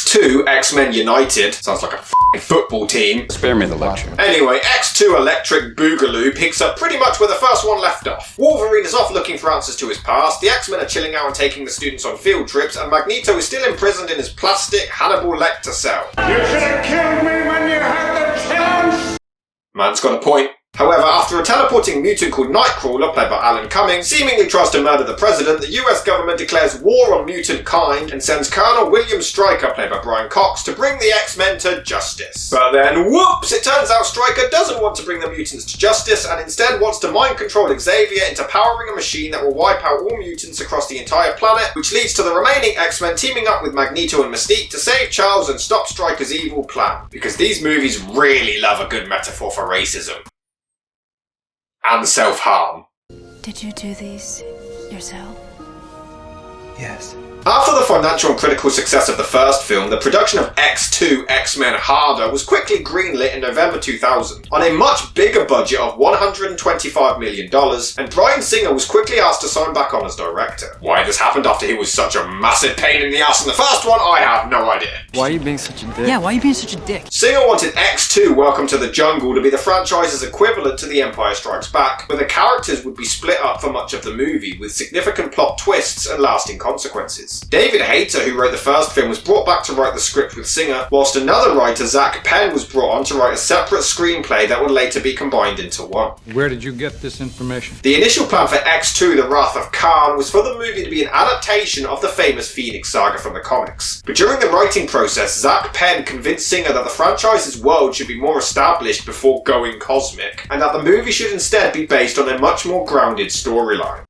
X2 X-Men United, sounds like a f***ing football team. Spare me the lecture. Anyway, X2 Electric Boogaloo picks up pretty much where the first one left off. Wolverine is off looking for answers to his past, the X-Men are chilling out and taking the students on field trips, and Magneto is still imprisoned in his plastic Hannibal Lecter cell. You should have killed me when you had the chance! Man's got a point. However, after a teleporting mutant called Nightcrawler, played by Alan Cumming, seemingly tries to murder the president, the US government declares war on mutant kind and sends Colonel William Stryker, played by Brian Cox, to bring the X-Men to justice. But then, whoops, it turns out Stryker doesn't want to bring the mutants to justice and instead wants to mind control Xavier into powering a machine that will wipe out all mutants across the entire planet, which leads to the remaining X-Men teaming up with Magneto and Mystique to save Charles and stop Stryker's evil plan. Because these movies really love a good metaphor for racism. And self-harm. Did you do these yourself? Yes. After the financial and critical success of the first film, the production of X2 X-Men Harder was quickly greenlit in November 2000 on a much bigger budget of $125 million, and Bryan Singer was quickly asked to sign back on as director. Why this happened after he was such a massive pain in the ass in the first one, I have no idea. Why are you being such a dick? Yeah, why are you being such a dick? Singer wanted X2 Welcome to the Jungle to be the franchise's equivalent to The Empire Strikes Back, where the characters would be split up for much of the movie, with significant plot twists and lasting consequences. David Hayter, who wrote the first film, was brought back to write the script with Singer, whilst another writer, Zach Penn, was brought on to write a separate screenplay that would later be combined into one. Where did you get this information? The initial plan for X2 The Wrath of Khan was for the movie to be an adaptation of the famous Phoenix saga from the comics. But during the writing process, Zach Penn convinced Singer that the franchise's world should be more established before going cosmic, and that the movie should instead be based on a much more grounded storyline.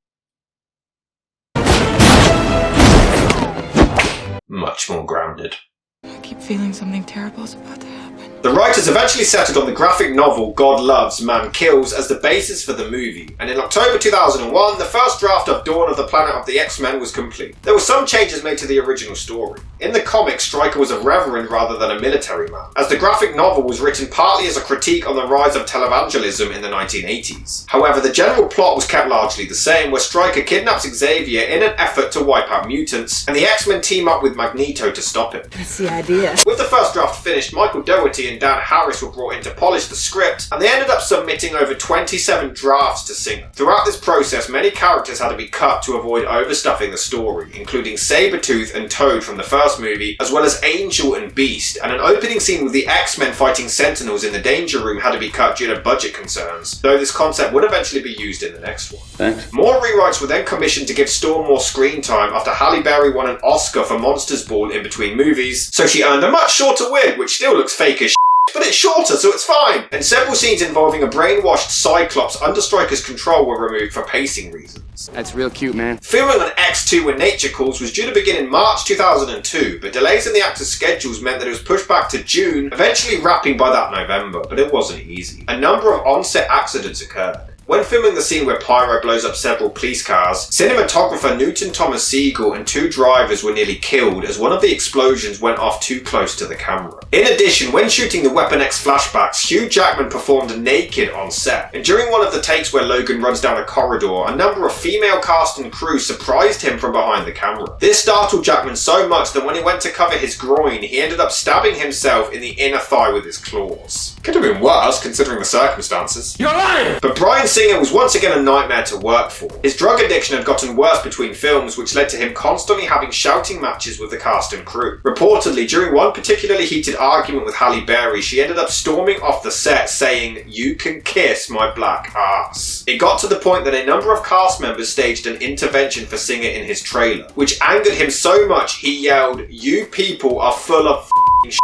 Much more grounded. I keep feeling something terrible is about to happen. The writers eventually settled on the graphic novel God Loves, Man Kills as the basis for the movie, and in October 2001, the first draft of Dawn of the Planet of the X-Men was complete. There were some changes made to the original story. In the comics, Stryker was a reverend rather than a military man, as the graphic novel was written partly as a critique on the rise of televangelism in the 1980s. However, the general plot was kept largely the same, where Stryker kidnaps Xavier in an effort to wipe out mutants, and the X-Men team up with Magneto to stop him. That's the idea. With the first draft finished, Michael Dougherty and Dan Harris were brought in to polish the script, and they ended up submitting over 27 drafts to Singer. Throughout this process, many characters had to be cut to avoid overstuffing the story, including Sabretooth and Toad from the first movie, as well as Angel and Beast, and an opening scene with the X-Men fighting Sentinels in the Danger Room had to be cut due to budget concerns, though this concept would eventually be used in the next one. Thanks. More rewrites were then commissioned to give Storm more screen time after Halle Berry won an Oscar for Monsters Ball in between movies, so she earned a much shorter wig, which still looks fake as but it's shorter, so it's fine. And several scenes involving a brainwashed Cyclops under Stryker's control were removed for pacing reasons. That's real cute, man. Filming on X2 When Nature Calls was due to begin in March 2002, but delays in the actors' schedules meant that it was pushed back to June, eventually wrapping by that November, but it wasn't easy. A number of on-set accidents occurred. When filming the scene where Pyro blows up several police cars, cinematographer Newton Thomas Siegel and two drivers were nearly killed as one of the explosions went off too close to the camera. In addition, when shooting the Weapon X flashbacks, Hugh Jackman performed naked on set, and during one of the takes where Logan runs down a corridor, a number of female cast and crew surprised him from behind the camera. This startled Jackman so much that when he went to cover his groin, he ended up stabbing himself in the inner thigh with his claws. Could have been worse, considering the circumstances. You're lying! But Bryan Singer was once again a nightmare to work for. His drug addiction had gotten worse between films, which led to him constantly having shouting matches with the cast and crew. Reportedly, during one particularly heated argument with Halle Berry, she ended up storming off the set saying, "You can kiss my black ass." It got to the point that a number of cast members staged an intervention for Singer in his trailer, which angered him so much he yelled, "You people are full of f***ing shit.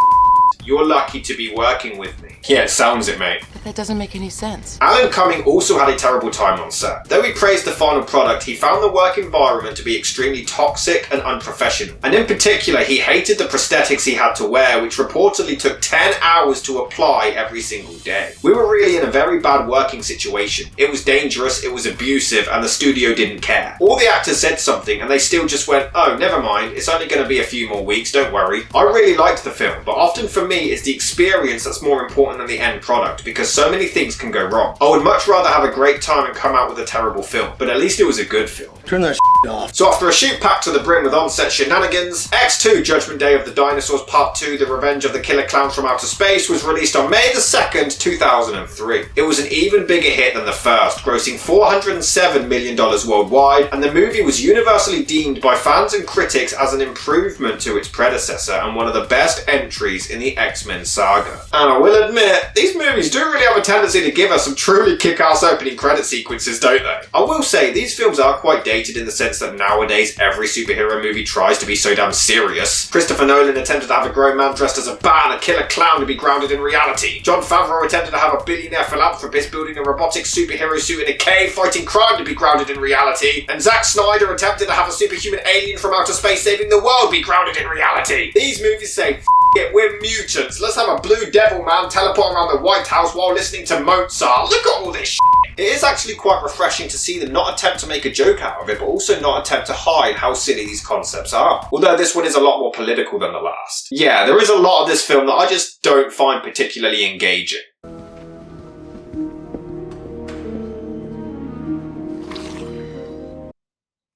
You're lucky to be working with me." Yeah, it sounds it, mate. But that doesn't make any sense. Alan Cumming also had a terrible time on set. Though he praised the final product, he found the work environment to be extremely toxic and unprofessional. And in particular, he hated the prosthetics he had to wear, which reportedly took 10 hours to apply every single day. We were really in a very bad working situation. It was dangerous, it was abusive, and the studio didn't care. All the actors said something, and they still just went, "Oh, never mind, it's only going to be a few more weeks, don't worry." I really liked the film, but often for me, it's the experience that's more important than the end product, because so many things can go wrong. I would much rather have a great time and come out with a terrible film, but at least it was a good film. Turn that off. So after a shoot packed to the brim with on-set shenanigans, X2 Judgment Day of the Dinosaurs Part 2 The Revenge of the Killer Clowns from Outer Space was released on May the 2nd, 2003. It was an even bigger hit than the first, grossing $407 million worldwide, and the movie was universally deemed by fans and critics as an improvement to its predecessor and one of the best entries in the X-Men saga. And I will admit, these movies do really have a tendency to give us some truly kick-ass opening credit sequences, don't they? I will say, these films are quite dated in the sense that nowadays every superhero movie tries to be so damn serious. Christopher Nolan attempted to have a grown man dressed as a bat and a killer clown to be grounded in reality. Jon Favreau attempted to have a billionaire philanthropist building a robotic superhero suit in a cave fighting crime to be grounded in reality. And Zack Snyder attempted to have a superhuman alien from outer space saving the world be grounded in reality. These movies say, F it, we're mutants. Let's have a blue devil man teleport around the White House while listening to Mozart. Look at all this shit. It is actually quite refreshing to see them not attempt to make a joke out of it, but also not attempt to hide how silly these concepts are. Although this one is a lot more political than the last. Yeah, there is a lot of this film that I just don't find particularly engaging.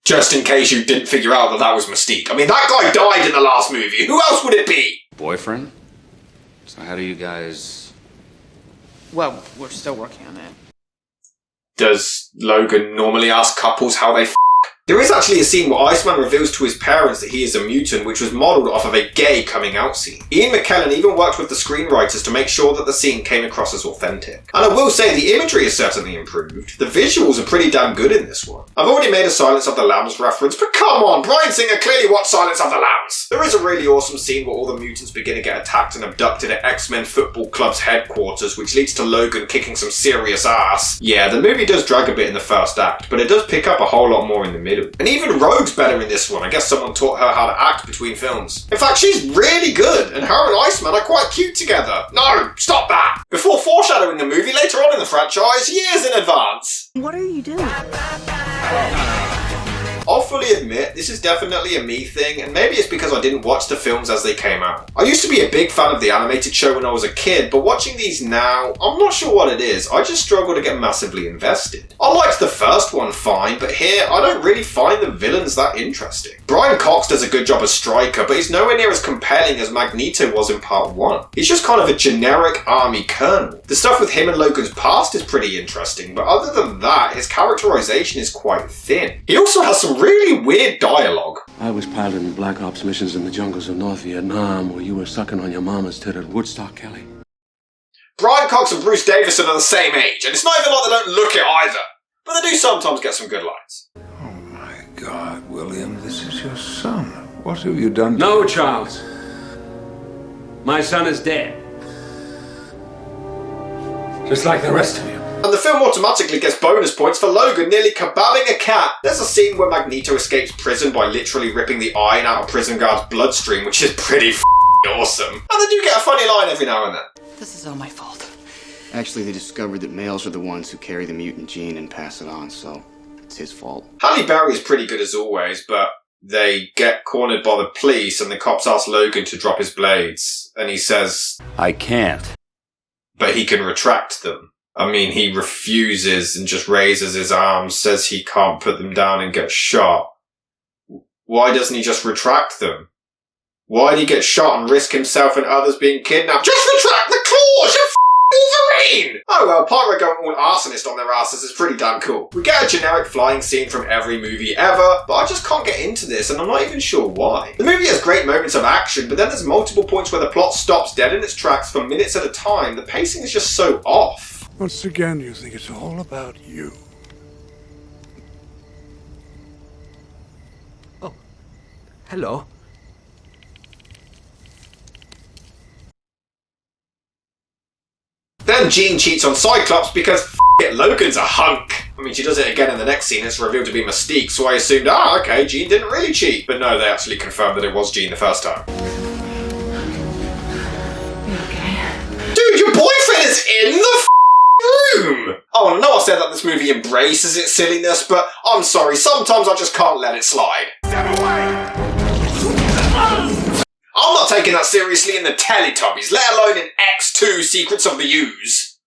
Just in case you didn't figure out that that was Mystique. I mean, that guy died in the last movie. Who else would it be? Boyfriend? So how do you guys... Well, we're still working on it. Does Logan normally ask couples how they f***? There is actually a scene where Iceman reveals to his parents that he is a mutant, which was modelled off of a gay coming out scene. Ian McKellen even worked with the screenwriters to make sure that the scene came across as authentic. And I will say the imagery is certainly improved. The visuals are pretty damn good in this one. I've already made a Silence of the Lambs reference, but come on, Bryan Singer clearly watched Silence of the Lambs! There is a really awesome scene where all the mutants begin to get attacked and abducted at X-Men Football Club's headquarters, which leads to Logan kicking some serious ass. Yeah, the movie does drag a bit in the first act, but it does pick up a whole lot more in the middle. And even Rogue's better in this one. I guess someone taught her how to act between films. In fact, she's really good, and her and Iceman are quite cute together. No, stop that! Before foreshadowing the movie later on in the franchise, years in advance. What are you doing? I'll fully admit, this is definitely a me thing, and maybe it's because I didn't watch the films as they came out. I used to be a big fan of the animated show when I was a kid, but watching these now, I'm not sure what it is. I just struggle to get massively invested. I liked the first one fine, but here, I don't really find the villains that interesting. Brian Cox does a good job as Stryker, but he's nowhere near as compelling as Magneto was in part 1. He's just kind of a generic army colonel. The stuff with him and Logan's past is pretty interesting, but other than that, his characterization is quite thin. He also has some really weird dialogue. I was piloting Black Ops missions in the jungles of North Vietnam where you were sucking on your mama's tit at Woodstock, Kelly. Brian Cox and Bruce Davison are the same age, and it's not even like they don't look it either. But they do sometimes get some good lines. Oh my God, William, this is your son. What have you done? No, Charles. My son is dead. Just like the rest of you. And the film automatically gets bonus points for Logan nearly kebabbing a cat. There's a scene where Magneto escapes prison by literally ripping the iron out of prison guard's bloodstream, which is pretty awesome. And they do get a funny line every now and then. This is all my fault. Actually, they discovered that males are the ones who carry the mutant gene and pass it on, so it's his fault. Halle Berry is pretty good as always, but they get cornered by the police and the cops ask Logan to drop his blades. And he says, I can't. but he can retract them. I mean, he refuses and just raises his arms, says he can't put them down and gets shot. Why doesn't he just retract them? Why'd he get shot and risk himself and others being kidnapped? Just retract the claws, you Wolverine! Oh well, Pyro going all arsonist on their asses is pretty damn cool. We get a generic flying scene from every movie ever, but I just can't get into this and I'm not even sure why. The movie has great moments of action, but then there's multiple points where the plot stops dead in its tracks for minutes at a time. The pacing is just so off. Once again, you think it's all about you. Oh, hello. Then Jean cheats on Cyclops because f it, Logan's a hunk. I mean, she does it again in the next scene. It's revealed to be Mystique, so I assumed, okay, Jean didn't really cheat. But no, they actually confirmed that it was Jean the first time. You okay? Dude, your boyfriend is in the room! Oh, and I know I said that this movie embraces its silliness, but I'm sorry, sometimes I just can't let it slide. Step away! I'm not taking that seriously in the Teletubbies, let alone in X2 Secrets of the Ooze.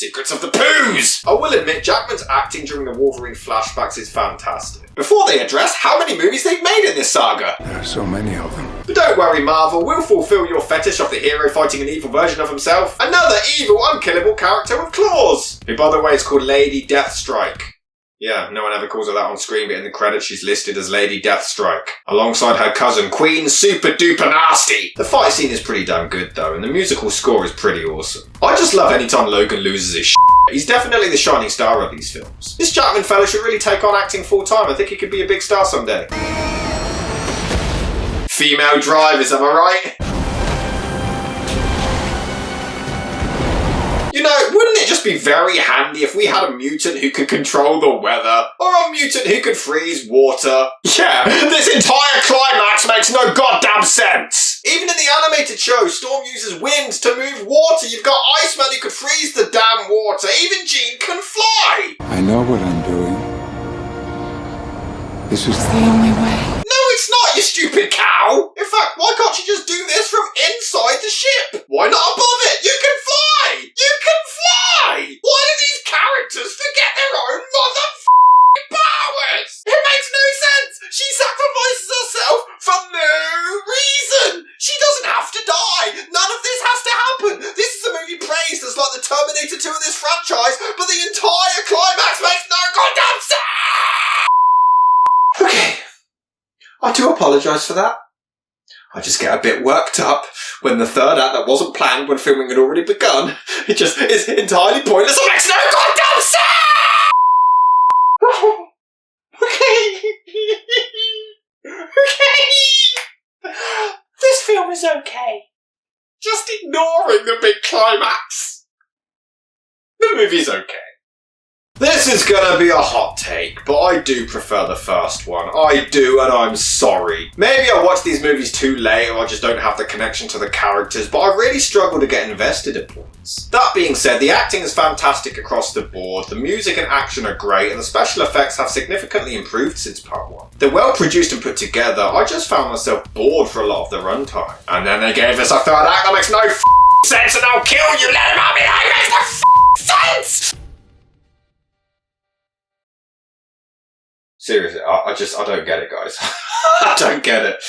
Secrets of the Poos! I will admit, Jackman's acting during the Wolverine flashbacks is fantastic. Before they address how many movies they've made in this saga. There are so many of them. But don't worry, Marvel, we'll fulfill your fetish of the hero fighting an evil version of himself. Another evil, unkillable character with claws! Who, by the way, is called Lady Deathstrike. Yeah, no one ever calls her that on screen, but in the credits she's listed as Lady Deathstrike, alongside her cousin, Queen Super Duper Nasty. The fight scene is pretty damn good though, and the musical score is pretty awesome. I just love anytime Logan loses his shit. He's definitely the shining star of these films. This Jackman fella should really take on acting full time. I think he could be a big star someday. Female drivers, am I right? You know, wouldn't it just be very handy if we had a mutant who could control the weather? Or a mutant who could freeze water? Yeah, this entire climax makes no goddamn sense! Even in the animated show, Storm uses wind to move water. You've got Iceman who could freeze the damn water. Even Jean can fly! I know what I'm doing. This is The only way. No, it's not, you stupid cow! In fact, why can't you just do this from inside the ship? Why not above it? You can fly! You can fly! Why do these characters forget their own motherfucking powers? It makes no sense! She sacrifices herself for no reason! She doesn't have to die! None of this has to happen! This is a movie praised as like the Terminator 2 of this franchise, but the entire climax makes no goddamn sense! Okay. I do apologise for that. I just get a bit worked up when the third act that wasn't planned when filming had already begun. It just is entirely pointless and makes no goddamn sense! Okay. This film is okay. Just ignoring the big climax. The movie's okay. This is gonna be a hot take, but I do prefer the first one. I do, and I'm sorry. Maybe I watched these movies too late, or I just don't have the connection to the characters, but I really struggle to get invested at points. That being said, the acting is fantastic across the board, the music and action are great, and the special effects have significantly improved since part 1. They're well produced and put together. I just found myself bored for a lot of the runtime. And then they gave us a third act that makes no sense, and I'll kill you, let him have me, that makes no sense! Seriously, I don't get it, guys. I don't get it.